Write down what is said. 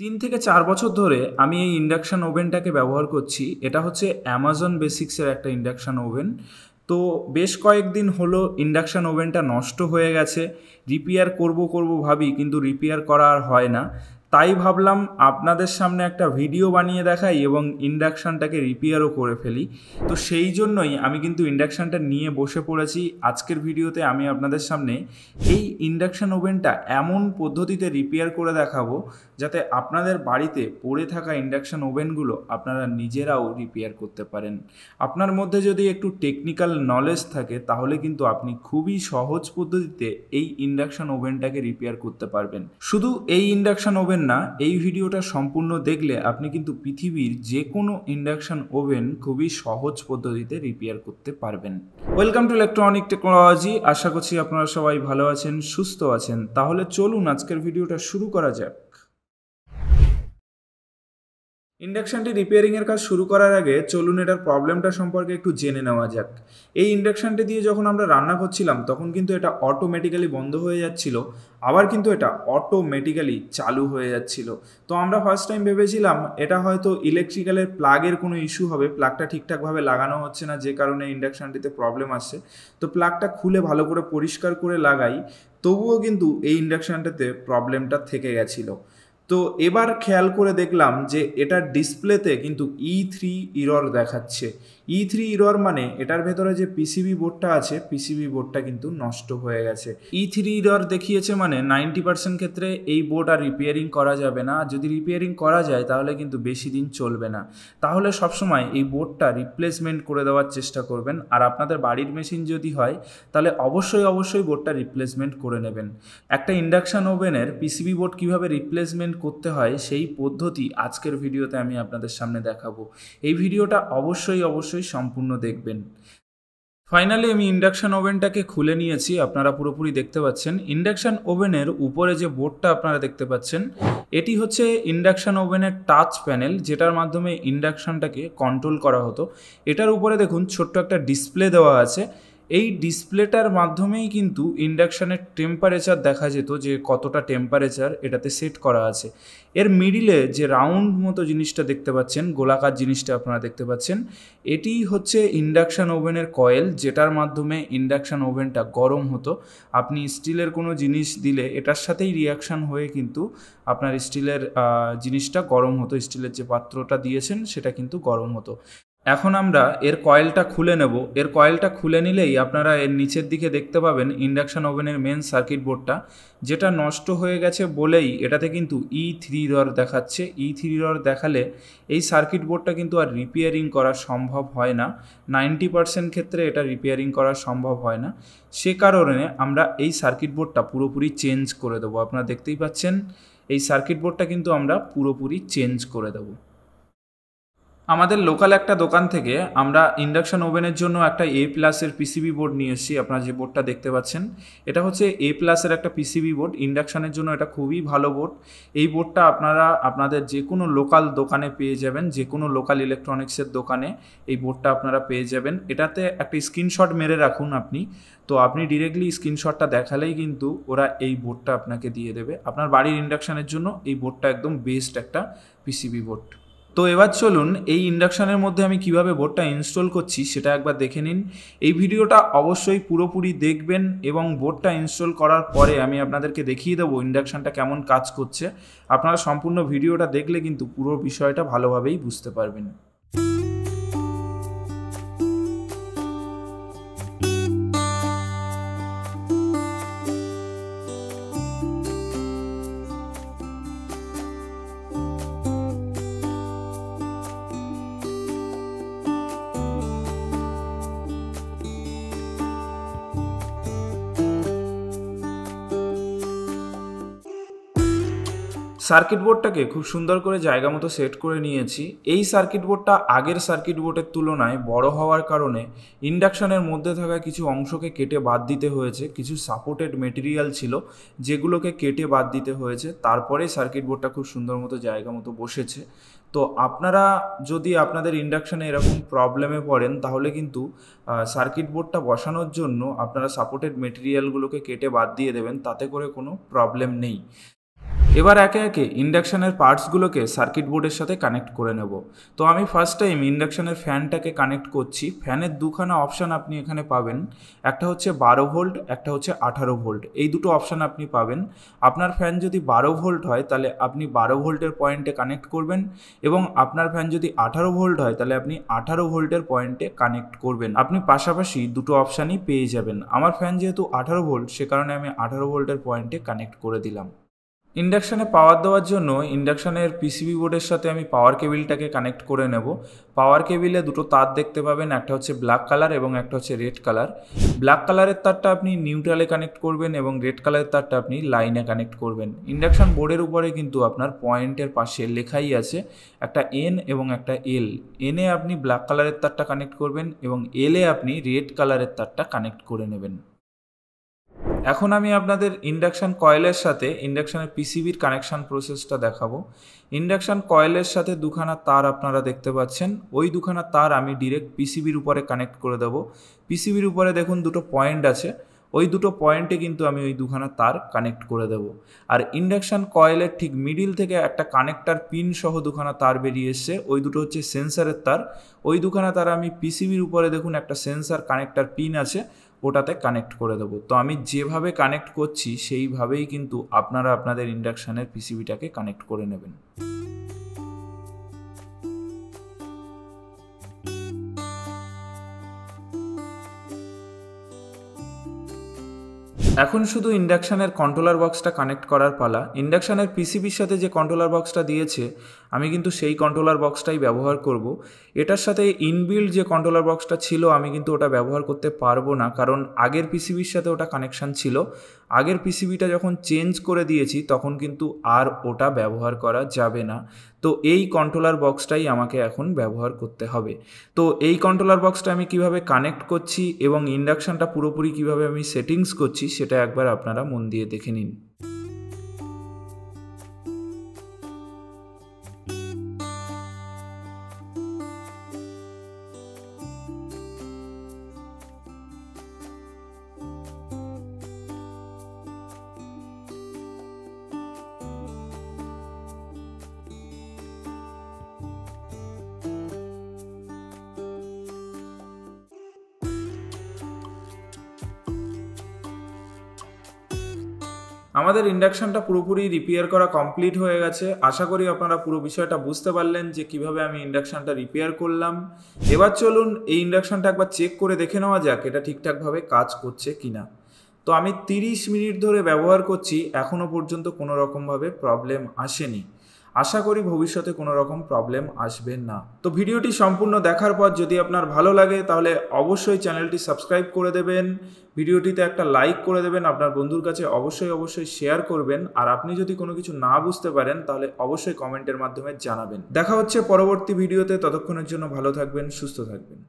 3 থেকে 4 বছর ধরে আমি এই ইন্ডাকশন ওভেনটাকে ব্যবহার করছি। এটা হচ্ছে অ্যামাজন বেসিক্সের একটা ইন্ডাকশন ওভেন। তো বেশ কয়েকদিন হলো ইন্ডাকশন ওভেনটা নষ্ট হয়ে গেছে। রিপেয়ার করব ভাবি, কিন্তু রিপেয়ার করা আর হয় না। তাই ভাবলাম আপনাদের সামনে একটা ভিডিও বানিয়ে দেখাই এবং ইন্ডাকশানটাকে রিপেয়ারও করে ফেলি। তো সেই জন্যই আমি কিন্তু ইন্ডাকশানটা নিয়ে বসে পড়েছি। আজকের ভিডিওতে আমি আপনাদের সামনে এই ইন্ডাকশান ওভেনটা এমন পদ্ধতিতে রিপেয়ার করে দেখাবো যাতে আপনাদের বাড়িতে পড়ে থাকা ইন্ডাকশান ওভেনগুলো আপনারা নিজেরাও রিপেয়ার করতে পারেন। আপনার মধ্যে যদি একটু টেকনিক্যাল নলেজ থাকে তাহলে কিন্তু আপনি খুবই সহজ পদ্ধতিতে এই ইন্ডাকশান ওভেনটাকে রিপেয়ার করতে পারবেন। শুধু এই ইন্ডাকশান ওভেন না, এই ভিডিওটা সম্পূর্ণ দেখলে আপনি কিন্তু পৃথিবীর যে কোনো ইন্ডাকশান ওভেন খুবই সহজ পদ্ধতিতে রিপেয়ার করতে পারবেন। Welcome to electronic technology. আশা করছি আপনারা সবাই ভালো আছেন, সুস্থ আছেন। তাহলে চলুন আজকের ভিডিওটা শুরু করা যাক। ইন্ডাকশানটি রিপেয়ারিংয়ের কাজ শুরু করার আগে চলুন এটার প্রবলেমটা সম্পর্কে একটু জেনে নেওয়া যাক। এই ইন্ডাকশানটি দিয়ে যখন আমরা রান্না করছিলাম তখন কিন্তু এটা অটোমেটিক্যালি বন্ধ হয়ে যাচ্ছিল, আবার কিন্তু এটা অটোমেটিক্যালি চালু হয়ে যাচ্ছিল। তো আমরা ফার্স্ট টাইম ভেবেছিলাম এটা হয়তো ইলেকট্রিক্যালের প্লাগের কোনো ইস্যু হবে, প্লাগটা ঠিকঠাকভাবে লাগানো হচ্ছে না যে কারণে ইন্ডাকশানটিতে প্রবলেম আসছে। তো প্লাগটা খুলে ভালো করে পরিষ্কার করে লাগাই, তবুও কিন্তু এই ইন্ডাকশানটাতে প্রবলেমটা থেকে গেছিলো। তো এবার খেয়াল করে দেখলাম যে এটার ডিসপ্লেতে কিন্তু E3 ইরর দেখাচ্ছে। E3 ইরর মানে এটার ভেতরে যে পিসিবি বোর্ডটা আছে, পিসিবি বোর্ডটা কিন্তু নষ্ট হয়ে গেছে। E3 ইরর দেখিয়েছে মানে 90% ক্ষেত্রে এই বোর্ড আর রিপেয়ারিং করা যাবে না। যদি রিপেয়ারিং করা যায় তাহলে কিন্তু বেশি দিন চলবে না। তাহলে সবসময় এই বোর্ডটা রিপ্লেসমেন্ট করে দেওয়ার চেষ্টা করবেন। আর আপনাদের বাড়ির মেশিন যদি হয় তাহলে অবশ্যই বোর্ডটা রিপ্লেসমেন্ট করে নেবেন। একটা ইন্ডাকশান ওভেনের পিসিবি বোর্ড কীভাবে রিপ্লেসমেন্ট করতে হয় সেই পদ্ধতি আজকের ভিডিওতে আমি আপনাদের সামনে দেখাবো। এই ভিডিওটা অবশ্যই সম্পূর্ণ দেখবেন। ফাইনালি আমি ইন্ডাকশান ওভেনটাকে খুলে নিয়েছি, আপনারা পুরোপুরি দেখতে পাচ্ছেন। ইন্ডাকশান ওভেনের উপরে যে বোর্ডটা আপনারা দেখতে পাচ্ছেন এটি হচ্ছে ইন্ডাকশান ওভেনের টাচ প্যানেল, যেটার মাধ্যমে ইন্ডাকশানটাকে কন্ট্রোল করা হতো। এটার উপরে দেখুন ছোট্ট একটা ডিসপ্লে দেওয়া আছে। এই ডিসপ্লেটার মাধ্যমেই কিন্তু ইন্ডাকশানের টেম্পারেচার দেখা যেত যে কতটা টেম্পারেচার এটাতে সেট করা আছে। এর মিডিলে যে রাউন্ড মতো জিনিসটা দেখতে পাচ্ছেন, গোলাকার জিনিসটা আপনারা দেখতে পাচ্ছেন, এটি হচ্ছে ইন্ডাকশান ওভেনের কয়েল, যেটার মাধ্যমে ইন্ডাকশান ওভেনটা গরম হতো। আপনি স্টিলের কোনো জিনিস দিলে এটার সাথেই রিয়াকশান হয়ে কিন্তু আপনার স্টিলের জিনিসটা গরম হতো, স্টিলের যে পাত্রটা দিয়েছেন সেটা কিন্তু গরম হতো। এখন আমরা এর কয়েলটা খুলে নেব। এর কয়েলটা খুলে নিলেই আপনারা এর নিচের দিকে দেখতে পাবেন ইন্ডাকশান ওভেনের মেন সার্কিট বোর্ডটা, যেটা নষ্ট হয়ে গেছে বলেই এটাতে কিন্তু E3 ইরর দেখাচ্ছে। E3 ইরর দেখালে এই সার্কিট বোর্ডটা কিন্তু আর রিপেয়ারিং করা সম্ভব হয় না। 90% ক্ষেত্রে এটা রিপেয়ারিং করা সম্ভব হয় না। সে কারণে আমরা এই সার্কিট বোর্ডটা পুরোপুরি চেঞ্জ করে দেবো। আপনারা দেখতেই পাচ্ছেন এই সার্কিট বোর্ডটা কিন্তু আমরা পুরোপুরি চেঞ্জ করে দেবো। আমাদের লোকাল একটা দোকান থেকে আমরা ইন্ডাকশান ওভেনের জন্য একটা A+-এর পিসিবি বোর্ড নিয়ে এসেছি। আপনারা যে বোর্ডটা দেখতে পাচ্ছেন এটা হচ্ছে A+-এর একটা পিসিবি বোর্ড। ইন্ডাকশানের জন্য এটা খুবই ভালো বোর্ড। এই বোর্ডটা আপনারা আপনাদের যে কোনো লোকাল দোকানে পেয়ে যাবেন, যে কোনো লোকাল ইলেকট্রনিক্সের দোকানে এই বোর্ডটা আপনারা পেয়ে যাবেন। এটাতে একটা স্ক্রিনশট মেরে রাখুন আপনি, তো আপনি ডিরেক্টলি স্ক্রিনশটটা দেখালেই কিন্তু ওরা এই বোর্ডটা আপনাকে দিয়ে দেবে। আপনার বাড়ির ইন্ডাকশানের জন্য এই বোর্ডটা একদম বেস্ট একটা পিসিবি বোর্ড। তো এবার চলুন এই ইন্ডাকশানের মধ্যে আমি কিভাবে বোর্ডটা ইনস্টল করছি সেটা একবার দেখে নিন। এই ভিডিওটা অবশ্যই পুরোপুরি দেখবেন এবং বোর্ডটা ইনস্টল করার পরে আমি আপনাদেরকে দেখিয়ে দেবো ইন্ডাকশানটা কেমন কাজ করছে। আপনারা সম্পূর্ণ ভিডিওটা দেখলে কিন্তু পুরো বিষয়টা ভালোভাবেই বুঝতে পারবেন। সার্কিট বোর্ডটাকে খুব সুন্দর করে জায়গা মতো সেট করে নিয়েছি। এই সার্কিট বোর্ডটা আগের সার্কিট বোর্ডের তুলনায় বড় হওয়ার কারণে ইন্ডাকশানের মধ্যে থাকা কিছু অংশকে কেটে বাদ দিতে হয়েছে। কিছু সাপোর্টেড মেটেরিয়াল ছিল যেগুলোকে কেটে বাদ দিতে হয়েছে, তারপরে সার্কিট বোর্ডটা খুব সুন্দর মতো জায়গা মতো বসেছে। তো আপনারা যদি আপনাদের ইন্ডাকশানে এরকম প্রবলেমে পড়েন তাহলে কিন্তু সার্কিট বোর্ডটা বসানোর জন্য আপনারা সাপোর্টেড মেটেরিয়ালগুলোকে কেটে বাদ দিয়ে দেবেন, তাতে করে কোনো প্রবলেম নেই। এবার একে একে ইন্ডাকশানের পার্টসগুলোকে সার্কিট বোর্ডের সাথে কানেক্ট করে নেব। তো আমি ফার্স্ট টাইম ইন্ডাকশানের ফ্যানটাকে কানেক্ট করছি। ফ্যানের দুখানা অপশান আপনি এখানে পাবেন, একটা হচ্ছে 12 ভোল্ট, একটা হচ্ছে 18 ভোল্ট। এই দুটো অপশান আপনি পাবেন। আপনার ফ্যান যদি 12 ভোল্ট হয় তাহলে আপনি 12 ভোল্টের পয়েন্টে কানেক্ট করবেন, এবং আপনার ফ্যান যদি 18 ভোল্ট হয় তাহলে আপনি 18 ভোল্টের পয়েন্টে কানেক্ট করবেন। আপনি পাশাপাশি দুটো অপশানই পেয়ে যাবেন। আমার ফ্যান যেহেতু 18 ভোল্ট, সে কারণে আমি 18 ভোল্টের পয়েন্টে কানেক্ট করে দিলাম। ইন্ডাকশানে পাওয়ার দেওয়ার জন্য ইন্ডাকশানের পিসিবি বোর্ডের সাথে আমি পাওয়ার কেবিলটাকে কানেক্ট করে নেব। পাওয়ার কেবিলে দুটো তার দেখতে পাবেন, একটা হচ্ছে ব্ল্যাক কালার এবং একটা হচ্ছে রেড কালার। ব্ল্যাক কালারের তারটা আপনি নিউট্রালে কানেক্ট করবেন এবং রেড কালারের তারটা আপনি লাইনে কানেক্ট করবেন। ইন্ডাকশান বোর্ডের উপরে কিন্তু আপনার পয়েন্টের পাশে লেখাই আছে একটা এন এবং একটা এল। এনে আপনি ব্ল্যাক কালারের তারটা কানেক্ট করবেন এবং এলে আপনি রেড কালারের তারটা কানেক্ট করে নেবেন। এখন আমি আপনাদের ইন্ডাকশান কয়েলের সাথে ইন্ডাকশানের পিসিবির কানেকশান প্রসেসটা দেখাবো। ইন্ডাকশান কয়েলের সাথে দুখানা তার আপনারা দেখতে পাচ্ছেন, ওই দুখানা তার আমি ডিরেক্ট পিসিবির উপরে কানেক্ট করে দেবো। পিসিবির উপরে দেখুন দুটো পয়েন্ট আছে, ওই দুটো পয়েন্টে কিন্তু আমি ওই দুখানা তার কানেক্ট করে দেব। আর ইন্ডাকশান কয়েলের ঠিক মিডিল থেকে একটা কানেক্টার পিন সহ দুখানা তার বেরিয়ে এসছে, ওই দুটো হচ্ছে সেন্সারের তার। ওই দুখানা তার আমি পিসিবির উপরে দেখুন একটা সেন্সার কানেক্টার পিন আছে, ওটাতে কানেক্ট করে দেবো। তো আমি যেভাবে কানেক্ট করছি সেইভাবেই কিন্তু আপনারা আপনাদের ইন্ডাকশানের পিসিবিটাকে কানেক্ট করে নেবেন। এখন শুধু ইন্ডাকশানের কন্ট্রোলার বক্সটা কানেক্ট করার পালা। ইন্ডাকশানের পিসিবির সাথে যে কন্ট্রোলার বক্সটা দিয়েছে আমি কিন্তু সেই কন্ট্রোলার বক্সটাই ব্যবহার করব। এটার সাথে ইনবিল্ড যে কন্ট্রোলার বক্সটা ছিল আমি কিন্তু ওটা ব্যবহার করতে পারবো না, কারণ আগের পিসিবির সাথে ওটা কানেকশান ছিল। আগের পিসিবিটা যখন চেঞ্জ করে দিয়েছি তখন কিন্তু আর ওটা ব্যবহার করা যাবে না। তো এই কন্ট্রোলার বক্সটাই আমাকে এখন ব্যবহার করতে হবে। তো এই কন্ট্রোলার বক্সটা আমি কিভাবে কানেক্ট করছি এবং ইন্ডাকশানটা পুরোপুরি কিভাবে আমি সেটিংস করছি সেটা একবার আপনারা মন দিয়ে দেখে নিন। আমাদের ইন্ডাকশানটা পুরোপুরি রিপেয়ার করা কমপ্লিট হয়ে গেছে। আশা করি আপনারা পুরো বিষয়টা বুঝতে পারলেন যে কিভাবে আমি ইন্ডাকশানটা রিপেয়ার করলাম। এবার চলুন এই ইন্ডাকশানটা একবার চেক করে দেখে নেওয়া যাক এটা ঠিকঠাকভাবে কাজ করছে কিনা। তো আমি 30 মিনিট ধরে ব্যবহার করছি, এখনও পর্যন্ত কোনো রকমভাবে প্রবলেম আসেনি। আশা করি ভবিষ্যতে কোনো রকম প্রবলেম আসবে না। তো ভিডিওটি সম্পূর্ণ দেখার পর যদি আপনার ভালো লাগে তাহলে অবশ্যই চ্যানেলটি সাবস্ক্রাইব করে দেবেন, ভিডিওটিতে একটা লাইক করে দেবেন, আপনার বন্ধুর কাছে অবশ্যই শেয়ার করবেন। আর আপনি যদি কোনো কিছু না বুঝতে পারেন তাহলে অবশ্যই কমেন্টের মাধ্যমে জানাবেন। দেখা হচ্ছে পরবর্তী ভিডিওতে, ততক্ষণের জন্য ভালো থাকবেন, সুস্থ থাকবেন।